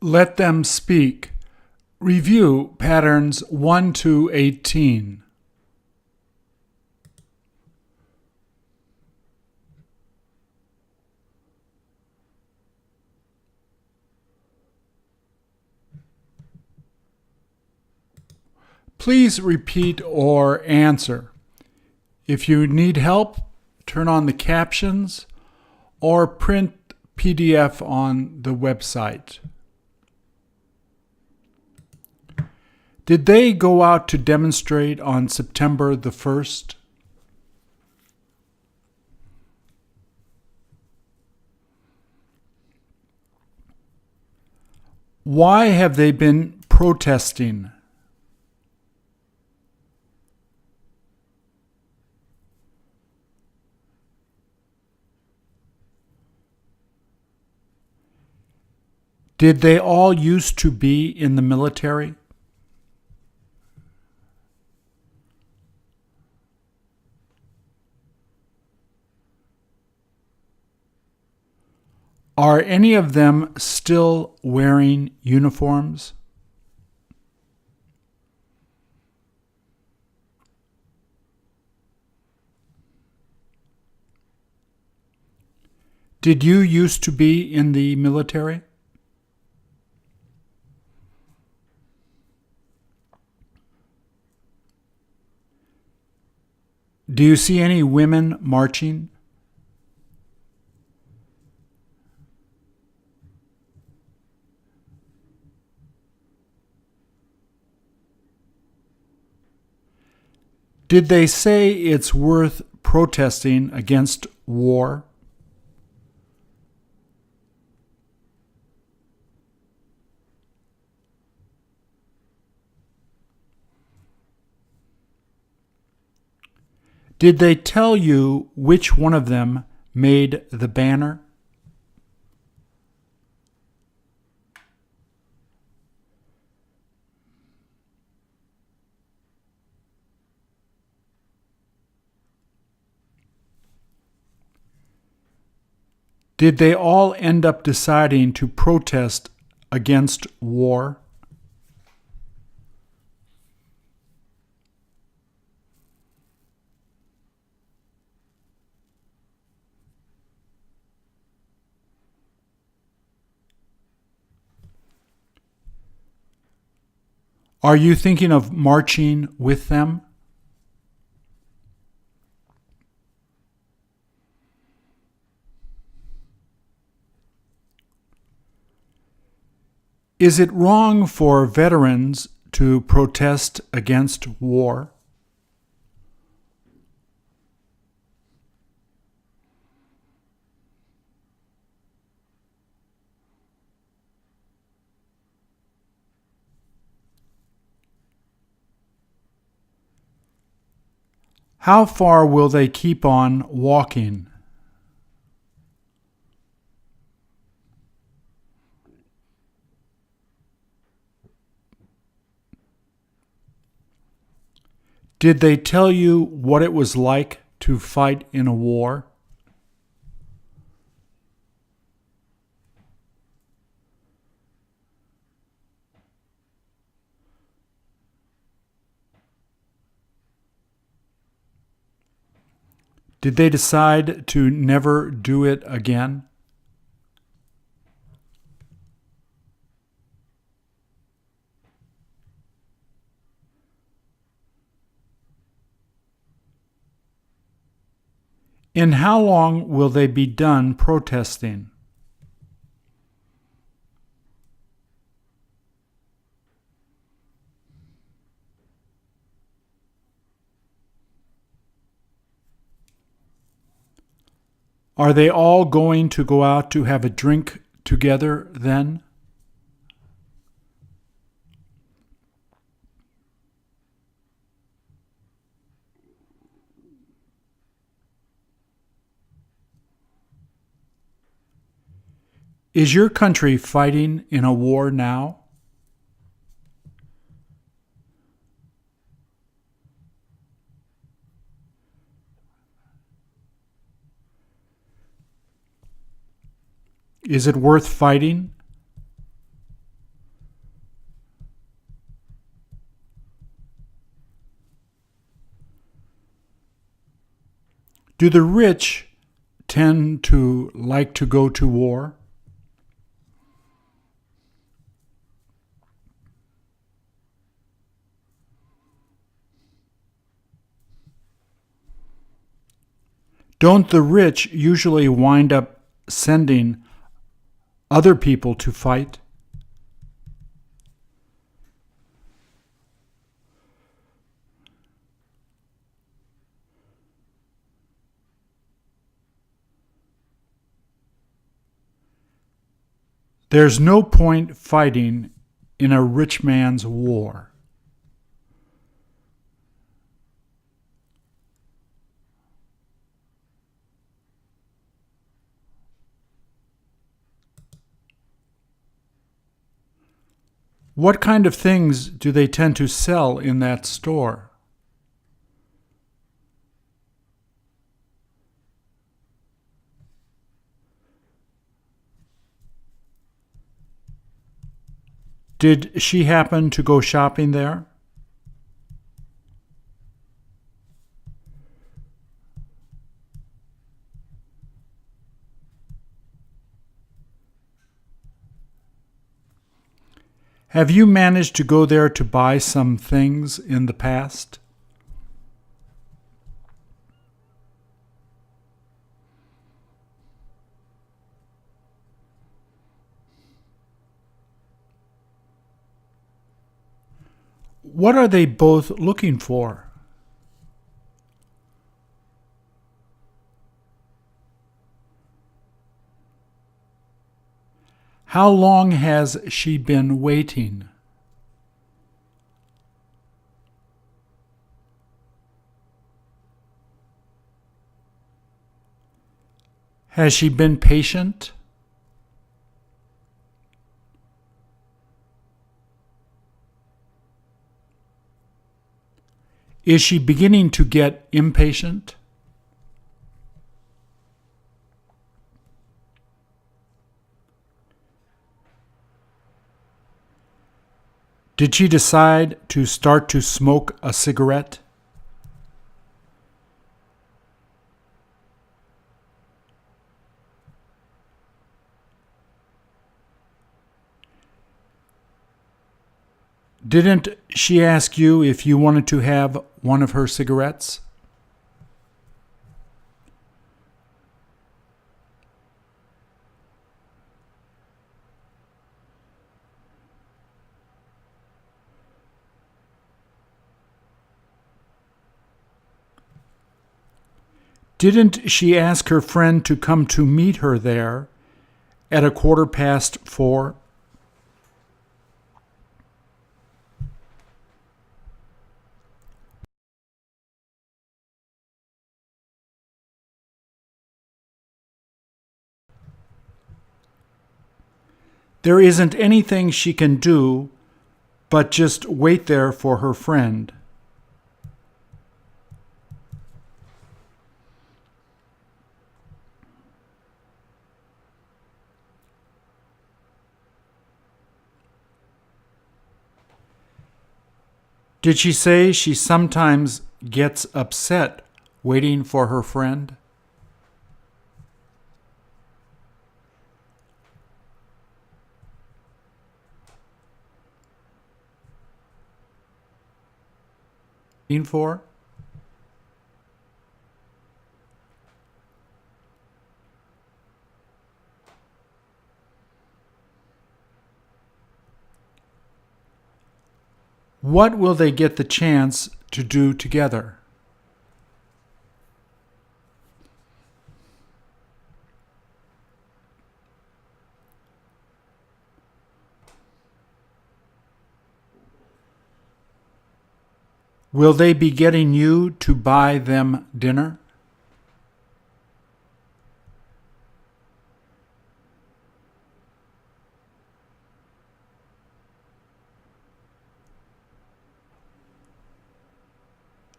Let them speak. Review patterns 1 to 18. Please repeat or answer. If you need help, turn on the captions or print PDF on the website. Did they go out to demonstrate on September the 1st? Why have they been protesting? Did they all used to be in the military? Are any of them still wearing uniforms? Did you used to be in the military? Do you see any women marching? Did they say it's worth protesting against war? Did they tell you which one of them made the banner? Did they all end up deciding to protest against war? Are you thinking of marching with them? Is it wrong for veterans to protest against war? How far will they keep on walking? Did they tell you what it was like to fight in a war? Did they decide to never do it again? And how long will they be done protesting? Are they all going to go out to have a drink together then? Is your country fighting in a war now? Is it worth fighting? Do the rich tend to like to go to war? Don't the rich usually wind up sending other people to fight? There's no point fighting in a rich man's war. What kind of things do they tend to sell in that store? Did she happen to go shopping there? Have you managed to go there to buy some things in the past? What are they both looking for? How long has she been waiting? Has she been patient? Is she beginning to get impatient? Did she decide to start to smoke a cigarette? Didn't she ask you if you wanted to have one of her cigarettes? Didn't she ask her friend to come to meet her there at 4:15? There isn't anything she can do but just wait there for her friend. Did she say she sometimes gets upset waiting for her friend? For? What will they get the chance to do together? Will they be getting you to buy them dinner?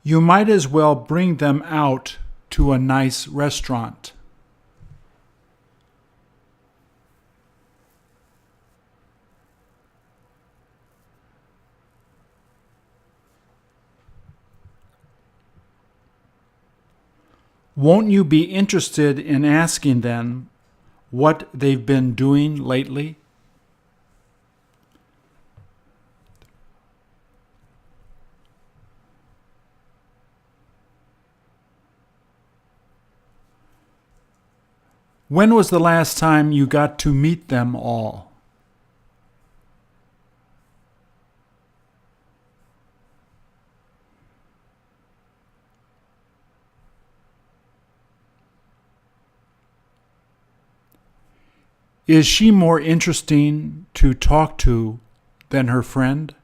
You might as well bring them out to a nice restaurant. Won't you be interested in asking them what they've been doing lately? When was the last time you got to meet them all? Is she more interesting to talk to than her friend?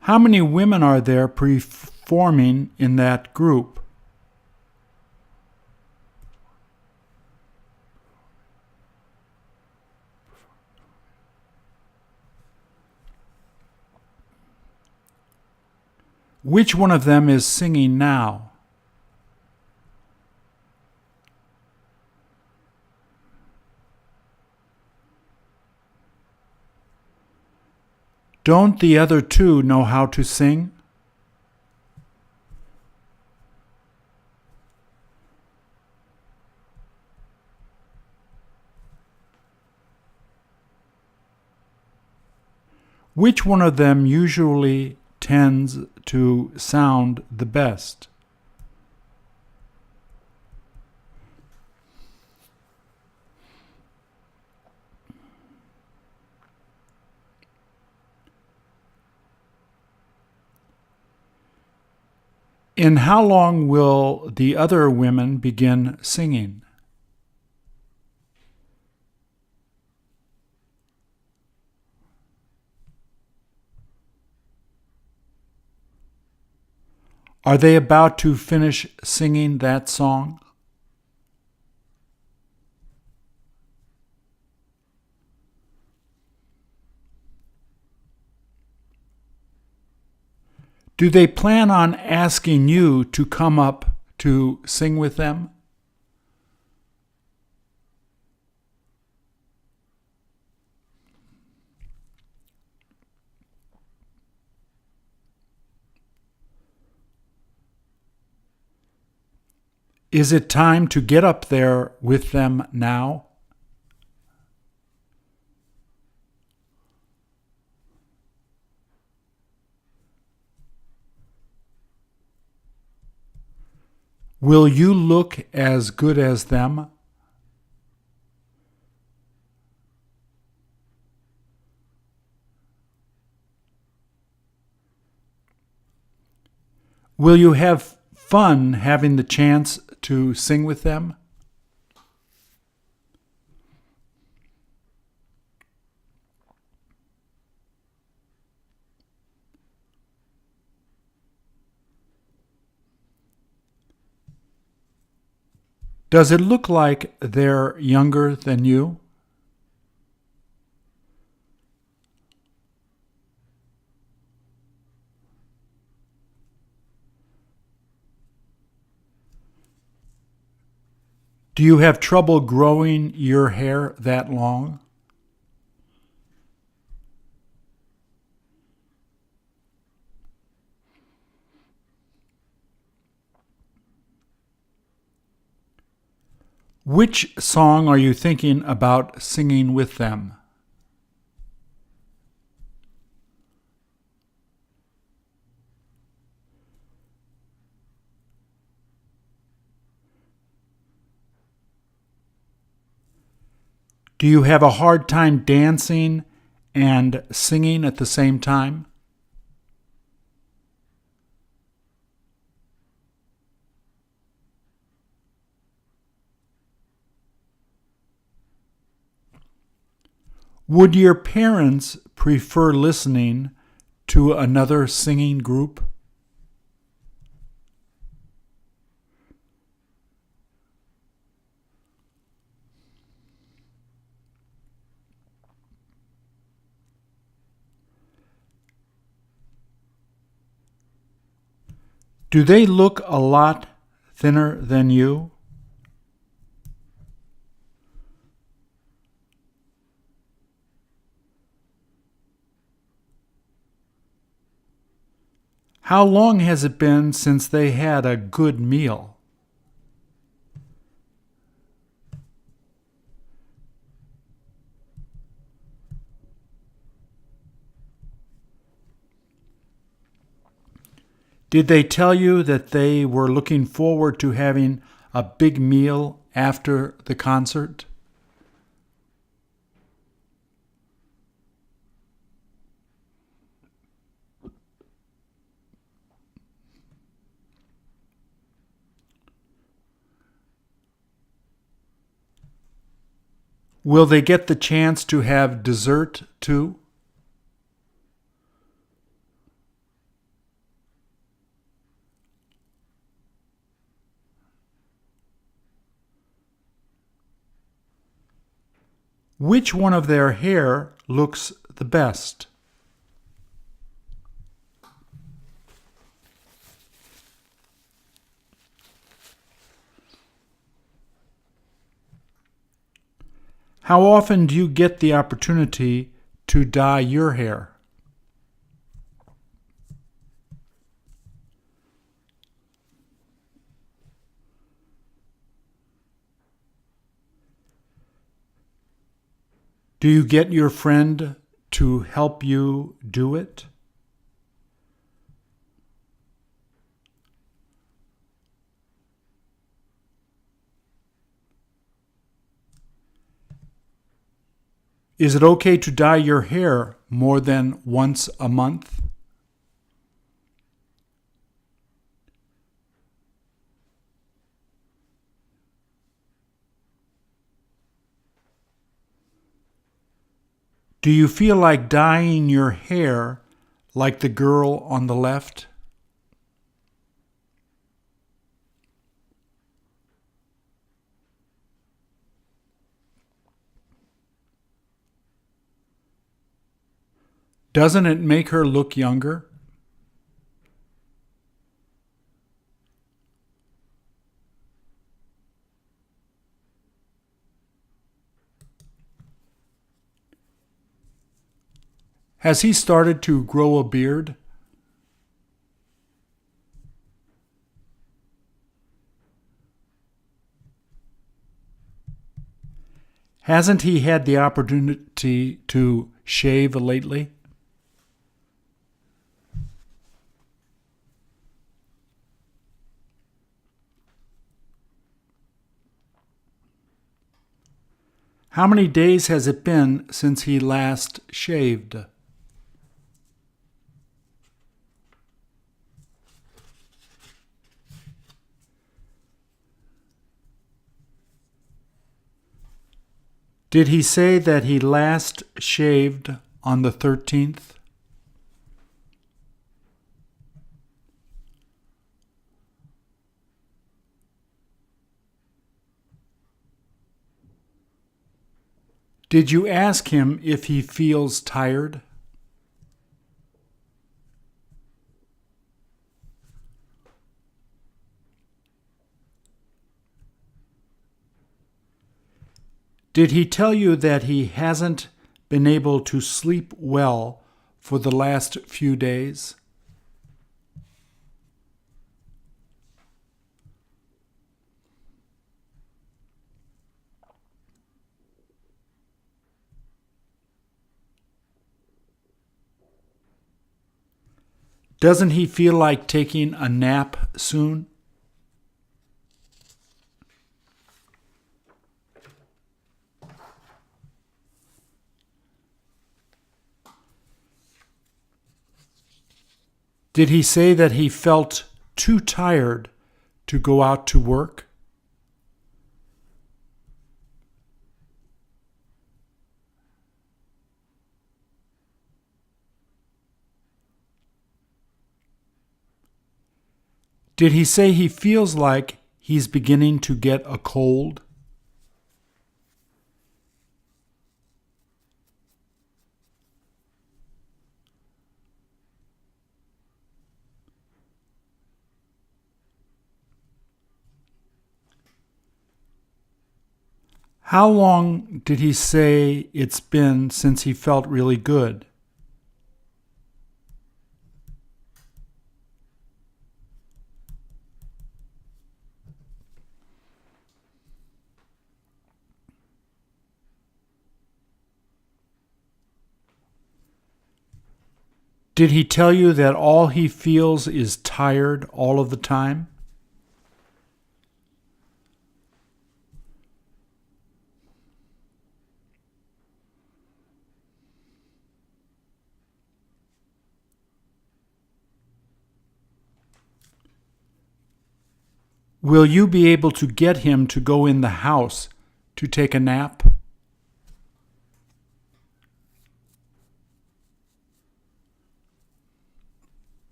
How many women are there performing in that group? Which one of them is singing now? Don't the other two know how to sing? Which one of them usually tends to sound the best? In how long will the other women begin singing? Are they about to finish singing that song? Do they plan on asking you to come up to sing with them? Is it time to get up there with them now? Will you look as good as them? Will you have fun having the chance to sing with them? Does it look like they're younger than you? Do you have trouble growing your hair that long? Which song are you thinking about singing with them? Do you have a hard time dancing and singing at the same time? Would your parents prefer listening to another singing group? Do they look a lot thinner than you? How long has it been since they had a good meal? Did they tell you that they were looking forward to having a big meal after the concert? Will they get the chance to have dessert too? Which one of their hair looks the best? How often do you get the opportunity to dye your hair? Do you get your friend to help you do it? Is it okay to dye your hair more than once a month? Do you feel like dyeing your hair like the girl on the left? Doesn't it make her look younger? Has he started to grow a beard? Hasn't he had the opportunity to shave lately? How many days has it been since he last shaved? Did he say that he last shaved on the 13th? Did you ask him if he feels tired? Did he tell you that he hasn't been able to sleep well for the last few days? Doesn't he feel like taking a nap soon? Did he say that he felt too tired to go out to work? Did he say he feels like he's beginning to get a cold? How long did he say it's been since he felt really good? Did he tell you that all he feels is tired all of the time? Will you be able to get him to go in the house to take a nap?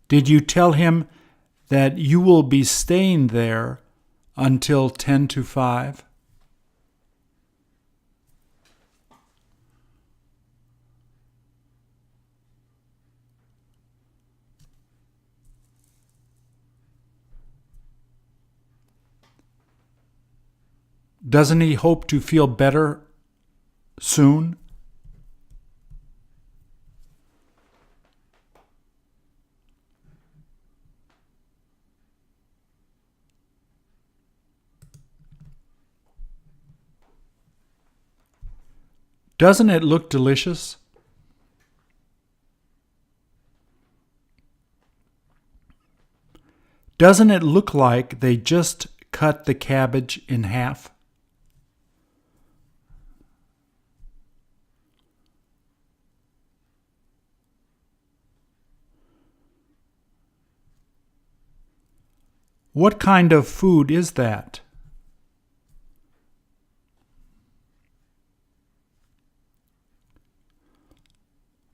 Did you tell him that you will be staying there until 10 to 5? Doesn't he hope to feel better soon? Doesn't it look delicious? Doesn't it look like they just cut the cabbage in half? What kind of food is that?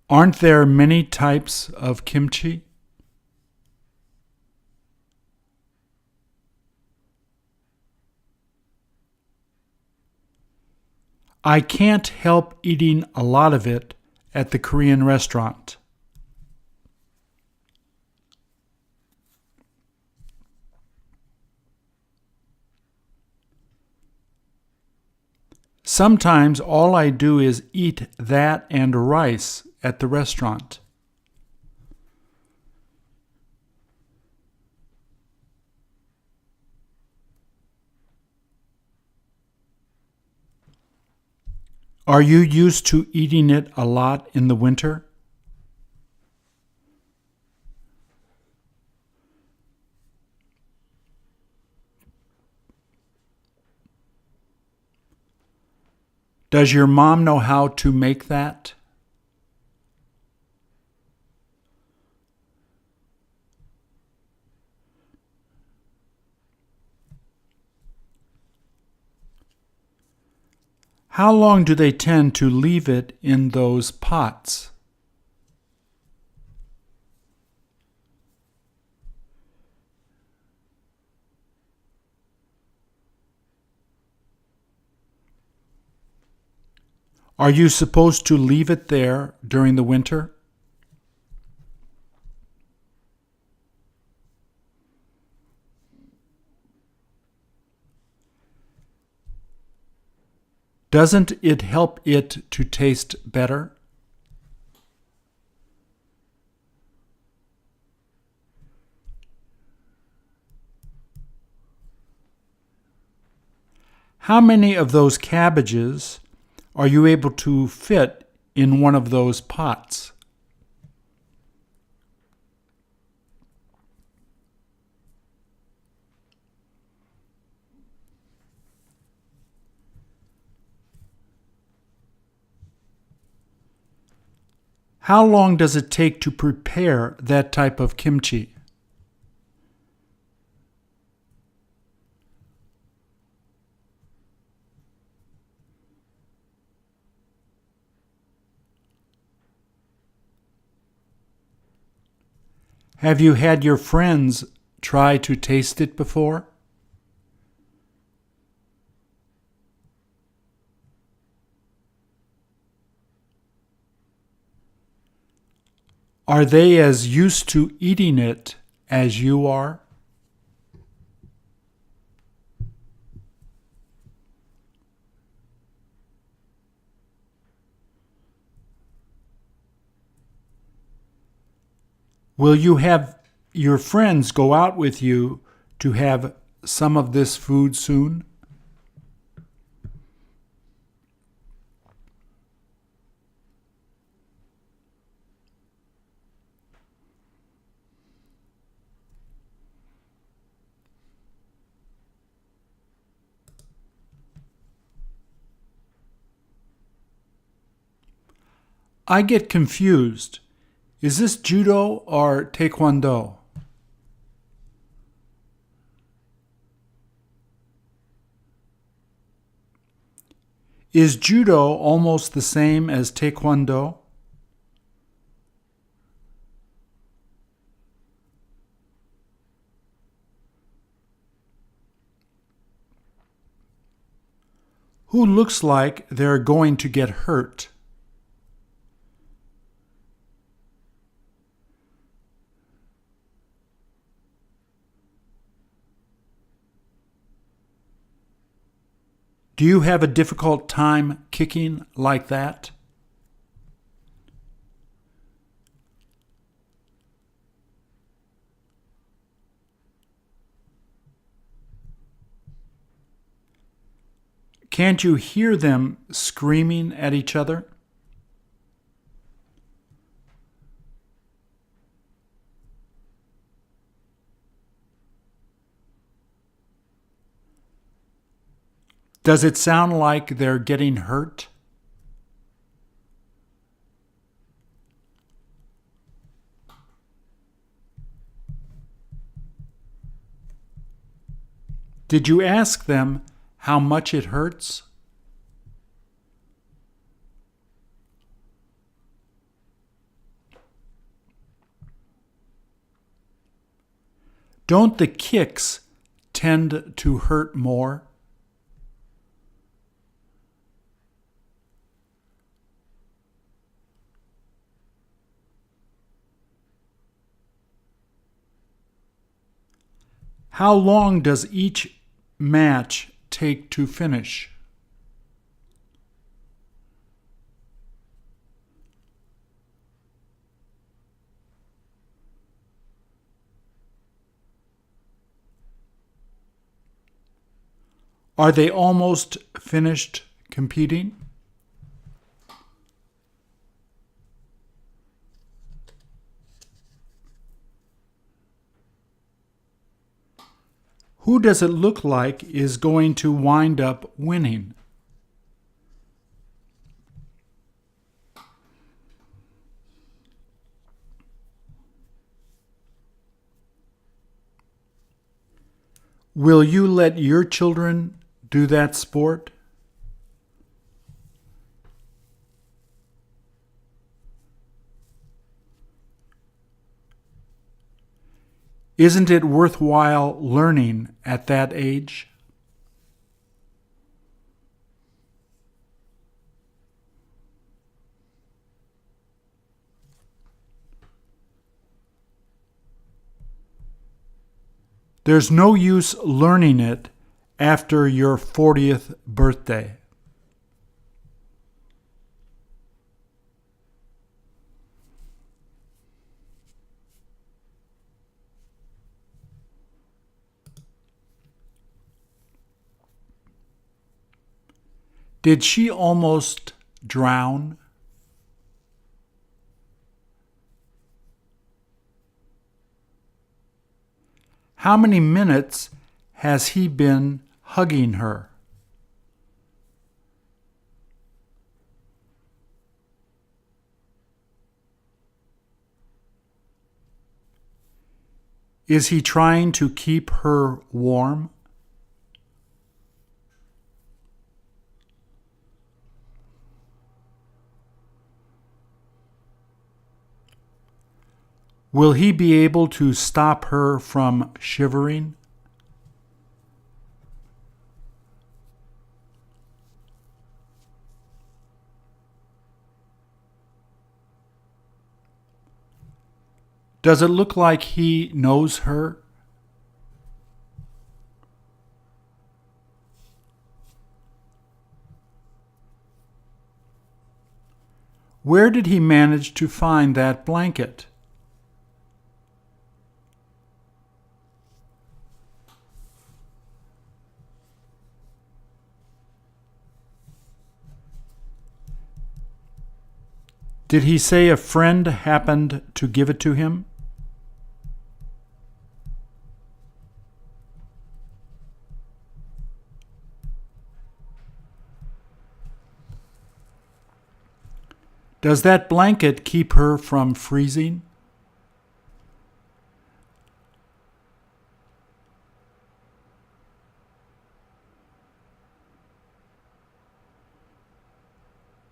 Aren't there many types of kimchi? I can't help eating a lot of it at the Korean restaurant. Sometimes all I do is eat that and rice at the restaurant. Are you used to eating it a lot in the winter? Does your mom know how to make that? How long do they tend to leave it in those pots? Are you supposed to leave it there during the winter? Doesn't it help it to taste better? How many of those cabbages are you able to fit in one of those pots? How long does it take to prepare that type of kimchi? Have you had your friends try to taste it before? Are they as used to eating it as you are? Will you have your friends go out with you to have some of this food soon? I get confused. Is this judo or taekwondo? Is judo almost the same as taekwondo? Who looks like they're going to get hurt? Do you have a difficult time kicking like that? Can't you hear them screaming at each other? Does it sound like they're getting hurt? Did you ask them how much it hurts? Don't the kicks tend to hurt more? How long does each match take to finish? Are they almost finished competing? Who does it look like is going to wind up winning? Will you let your children do that sport? Isn't it worthwhile learning at that age? There's no use learning it after your 40th birthday. Did she almost drown? How many minutes has he been hugging her? Is he trying to keep her warm? Will he be able to stop her from shivering? Does it look like he knows her? Where did he manage to find that blanket? Did he say a friend happened to give it to him? Does that blanket keep her from freezing?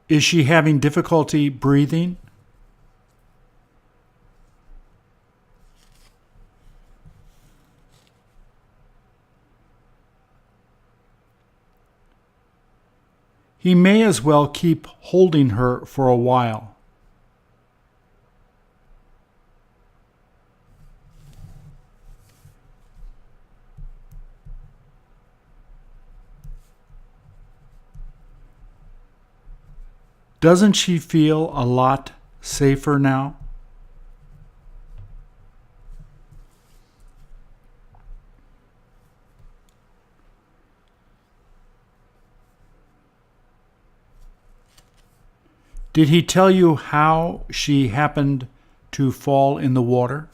Is she having difficulty breathing? He may as well keep holding her for a while. Doesn't she feel a lot safer now? Did he tell you how she happened to fall in the water?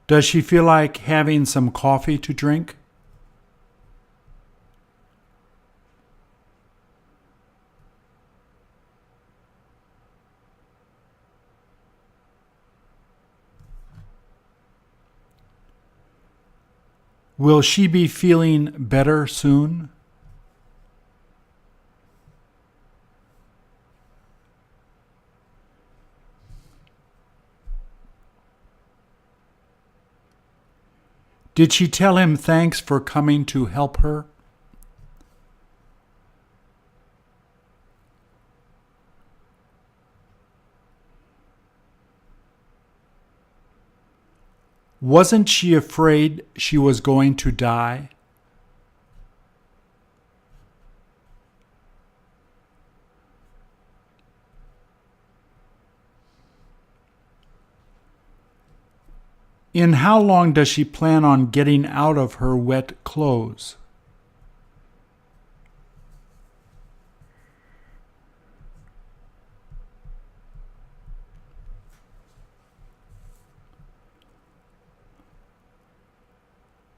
Does she feel like having some coffee to drink? Will she be feeling better soon? Did she tell him thanks for coming to help her? Wasn't she afraid she was going to die? In how long does she plan on getting out of her wet clothes?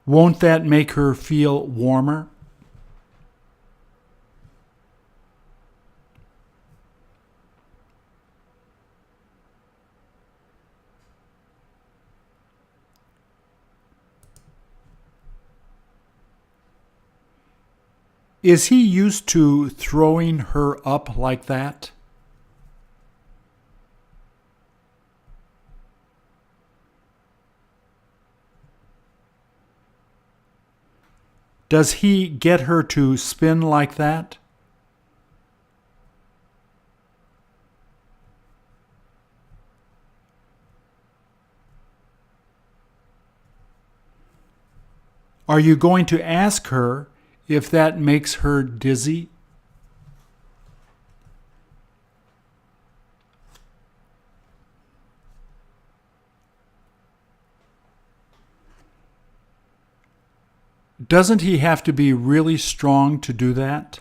Won't that make her feel warmer? Is he used to throwing her up like that? Does he get her to spin like that? Are you going to ask her if that makes her dizzy? Doesn't he have to be really strong to do that?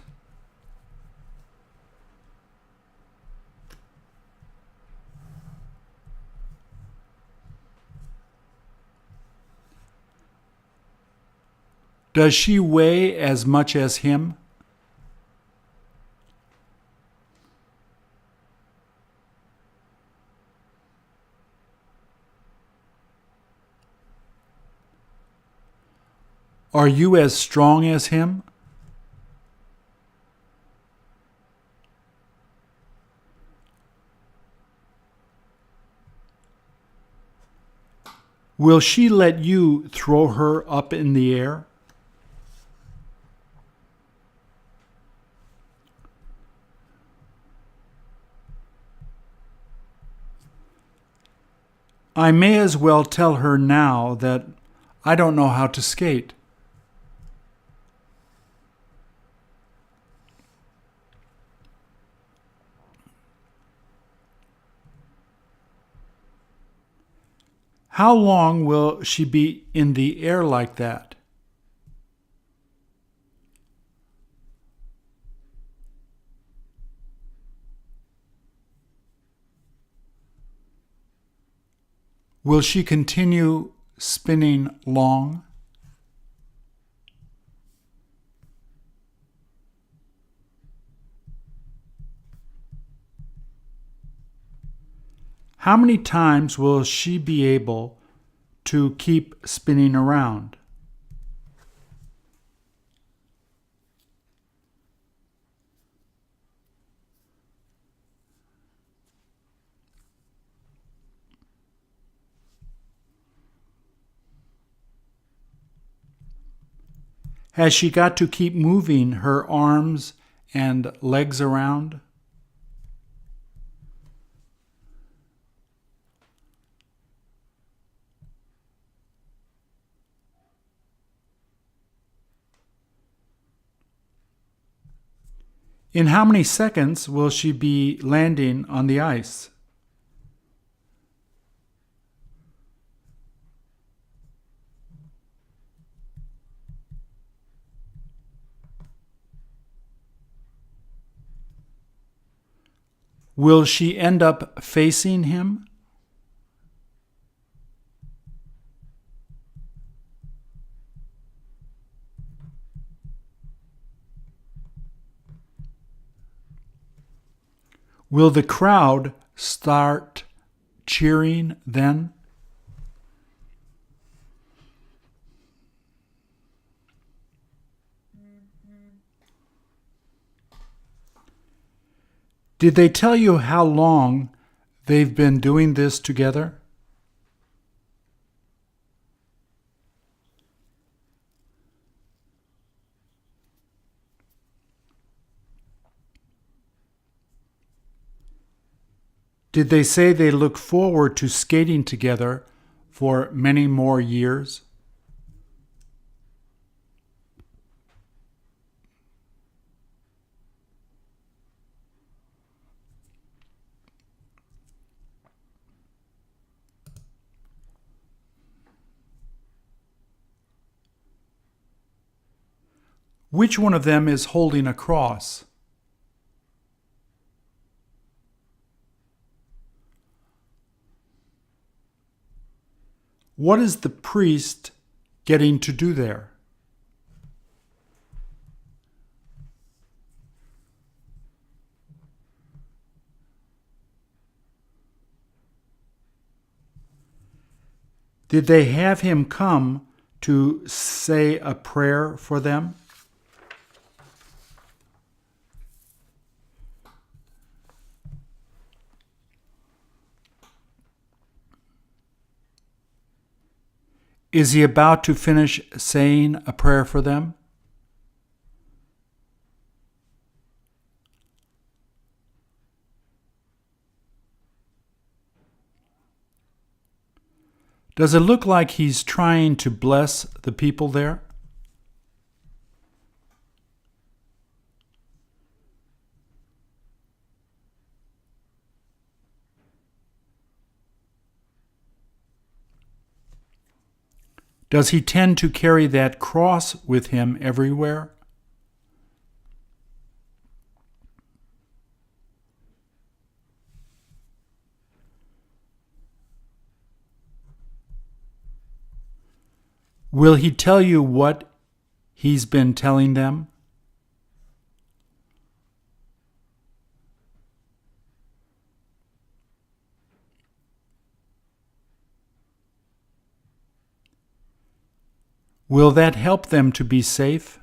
Does she weigh as much as him? Are you as strong as him? Will she let you throw her up in the air? I may as well tell her now that I don't know how to skate. How long will she be in the air like that? Will she continue spinning long? How many times will she be able to keep spinning around? Has she got to keep moving her arms and legs around? In how many seconds will she be landing on the ice? Will she end up facing him? Will the crowd start cheering then? Did they tell you how long they've been doing this together? Did they say they look forward to skating together for many more years? Which one of them is holding a cross? What is the priest getting to do there? Did they have him come to say a prayer for them? Is he about to finish saying a prayer for them? Does it look like he's trying to bless the people there? Does he tend to carry that cross with him everywhere? Will he tell you what he's been telling them? Will that help them to be safe?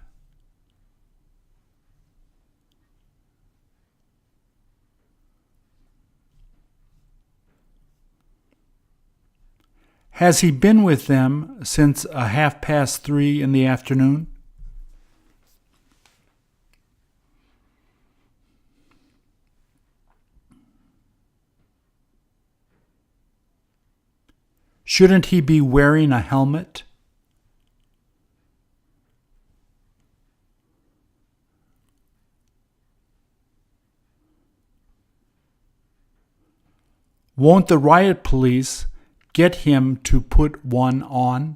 Has he been with them since 3:30 in the afternoon? Shouldn't he be wearing a helmet? Won't the riot police get him to put one on?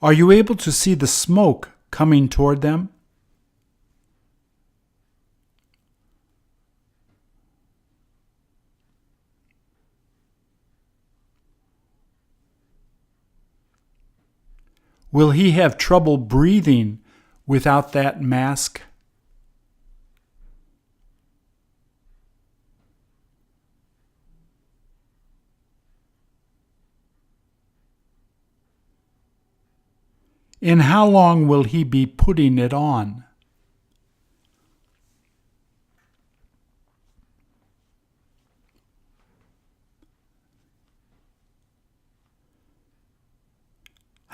Are you able to see the smoke coming toward them? Will he have trouble breathing without that mask? And how long will he be putting it on?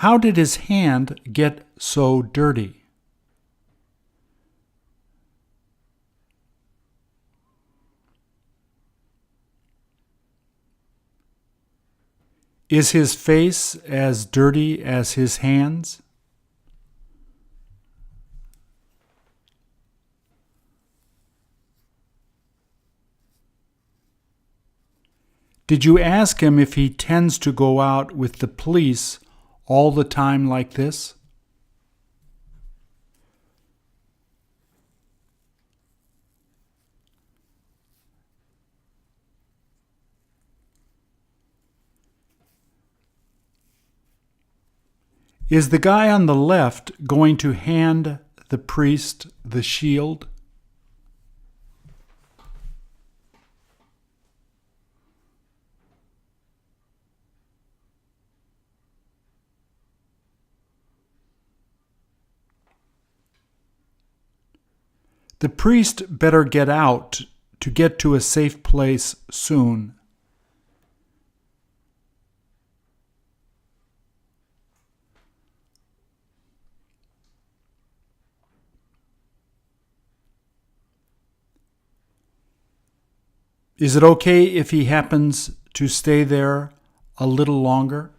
How did his hand get so dirty? Is his face as dirty as his hands? Did you ask him if he tends to go out with the police all the time like this? Is the guy on the left going to hand the priest the shield? The priest better get out to get to a safe place soon. Is it okay if he happens to stay there a little longer?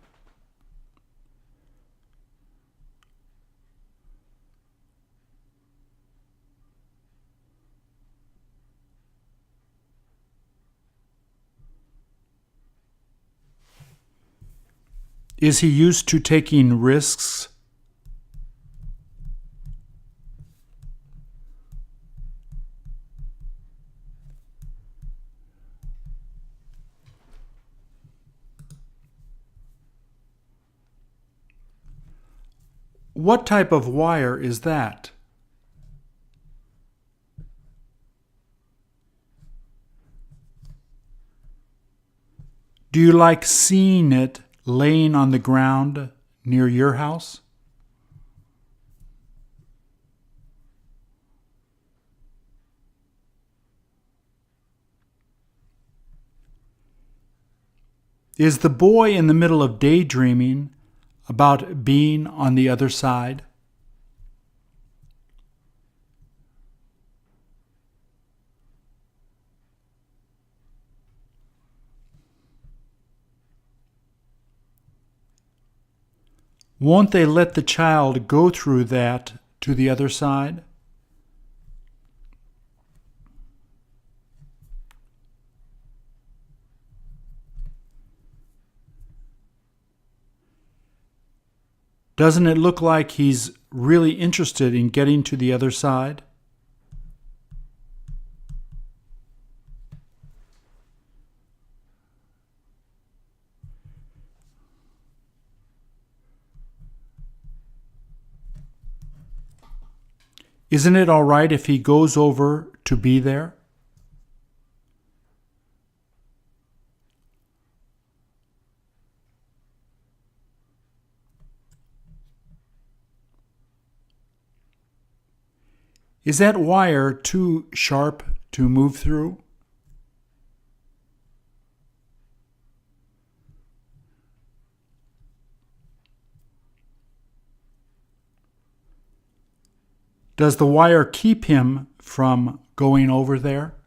Is he used to taking risks? What type of wire is that? Do you like seeing it laying on the ground near your house? Is the boy in the middle of daydreaming about being on the other side? Won't they let the child go through that to the other side? Doesn't it look like he's really interested in getting to the other side? Isn't it all right if he goes over to be there? Is that wire too sharp to move through? Does the wire keep him from going over there?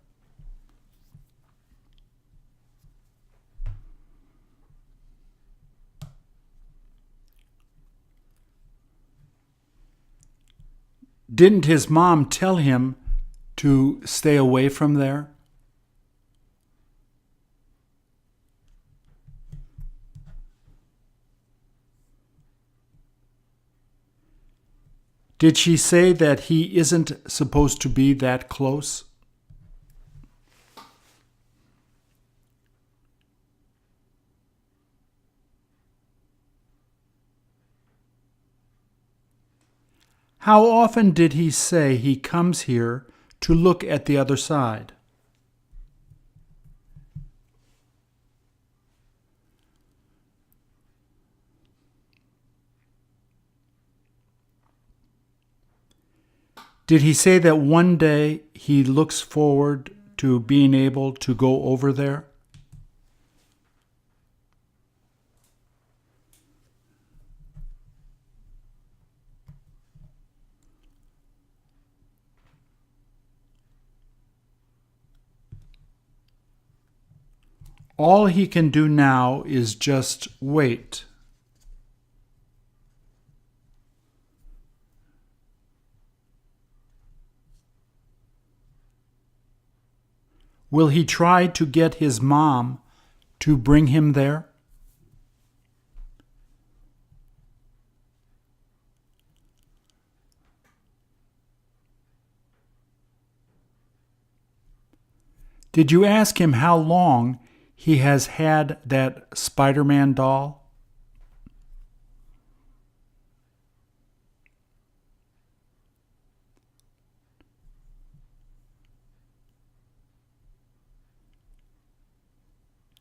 Didn't his mom tell him to stay away from there? Did she say that he isn't supposed to be that close? How often did he say he comes here to look at the other side? Did he say that one day he looks forward to being able to go over there? All he can do now is just wait. Will he try to get his mom to bring him there? Did you ask him how long he has had that Spider-Man doll?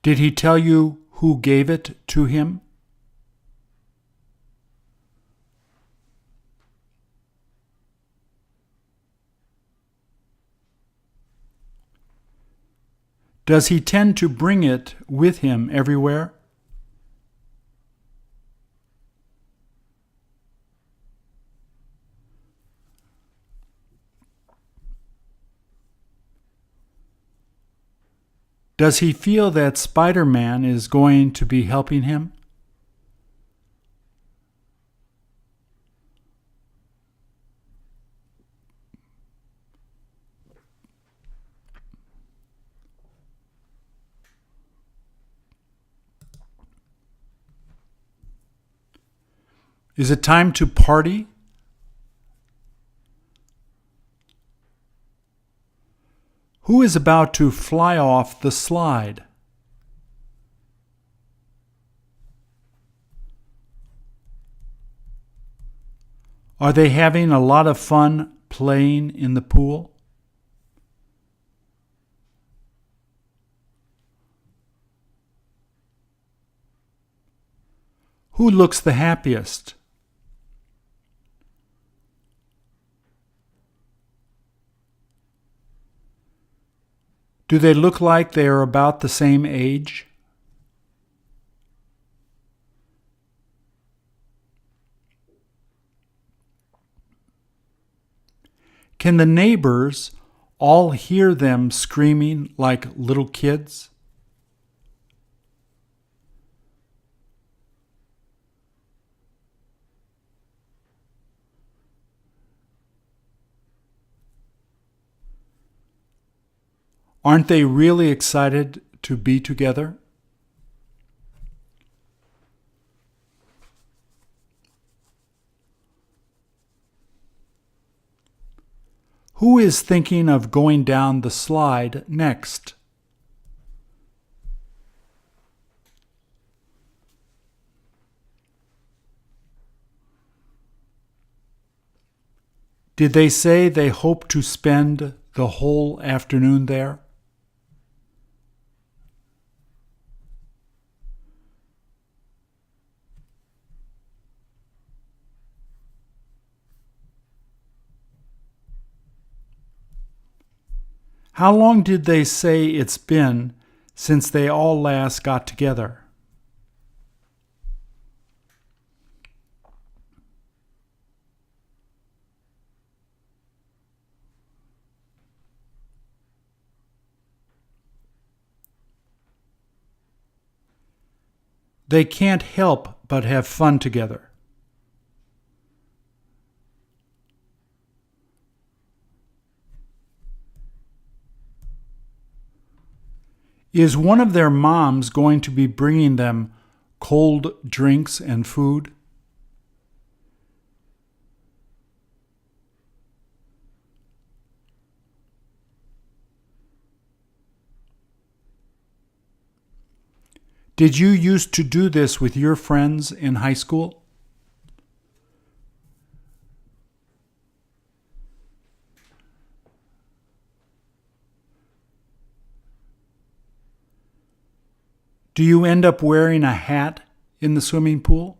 Did he tell you who gave it to him? Does he tend to bring it with him everywhere? Does he feel that Spider-Man is going to be helping him? Is it time to party? Who is about to fly off the slide? Are they having a lot of fun playing in the pool? Who looks the happiest? Do they look like they are about the same age? Can the neighbors all hear them screaming like little kids? Aren't they really excited to be together? Who is thinking of going down the slide next? Did they say they hope to spend the whole afternoon there? How long did they say it's been since they all last got together? They can't help but have fun together. Is one of their moms going to be bringing them cold drinks and food? Did you used to do this with your friends in high school? Do you end up wearing a hat in the swimming pool?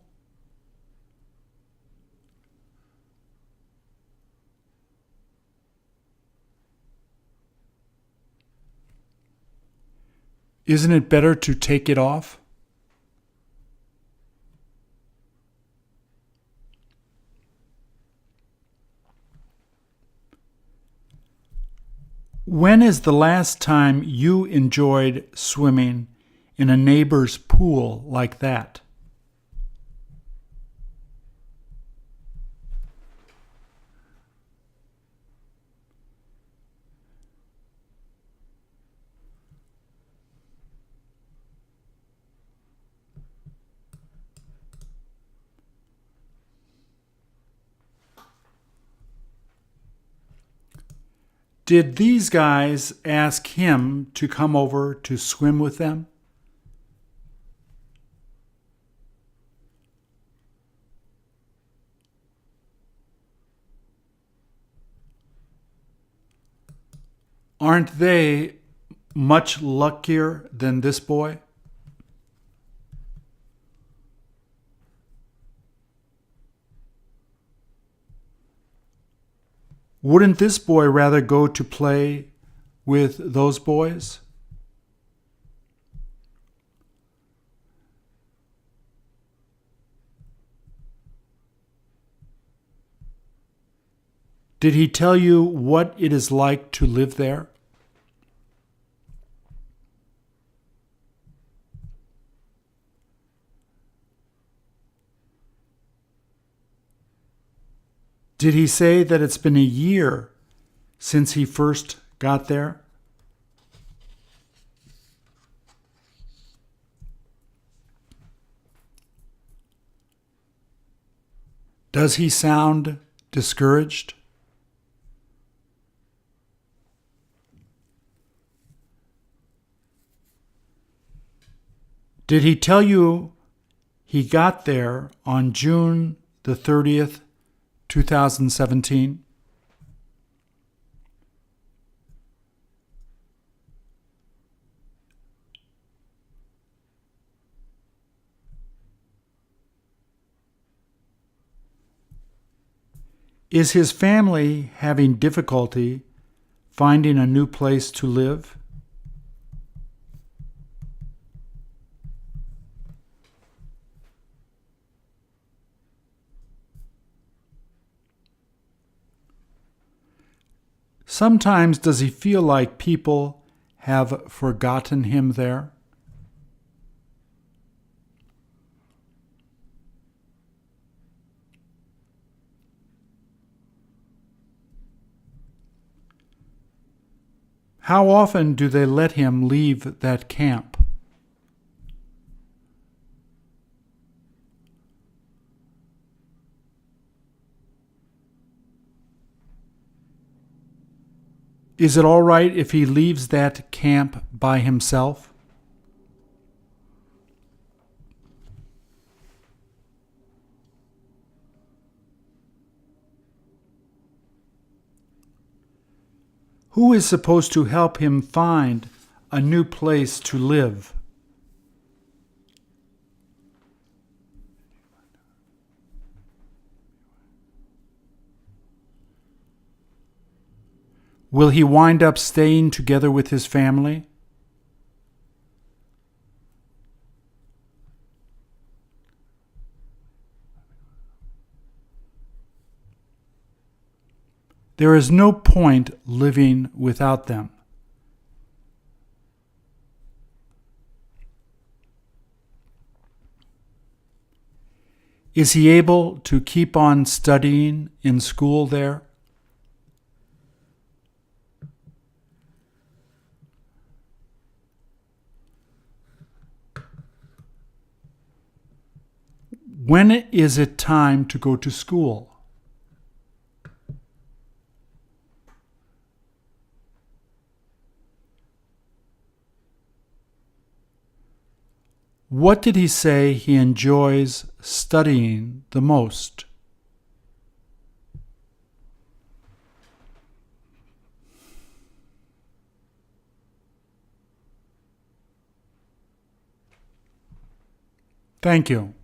Isn't it better to take it off? When is the last time you enjoyed swimming in a neighbor's pool like that? Did these guys ask him to come over to swim with them? Aren't they much luckier than this boy? Wouldn't this boy rather go to play with those boys? Did he tell you what it is like to live there? Did he say that it's been a year since he first got there? Does he sound discouraged? Did he tell you he got there on June the 30th, 2017? Is his family having difficulty finding a new place to live? Sometimes does he feel like people have forgotten him there? How often do they let him leave that camp? Is it all right if he leaves that camp by himself? Who is supposed to help him find a new place to live? Will he wind up staying together with his family? There is no point living without them. Is he able to keep on studying in school there? When is it time to go to school? What did he say he enjoys studying the most? Thank you.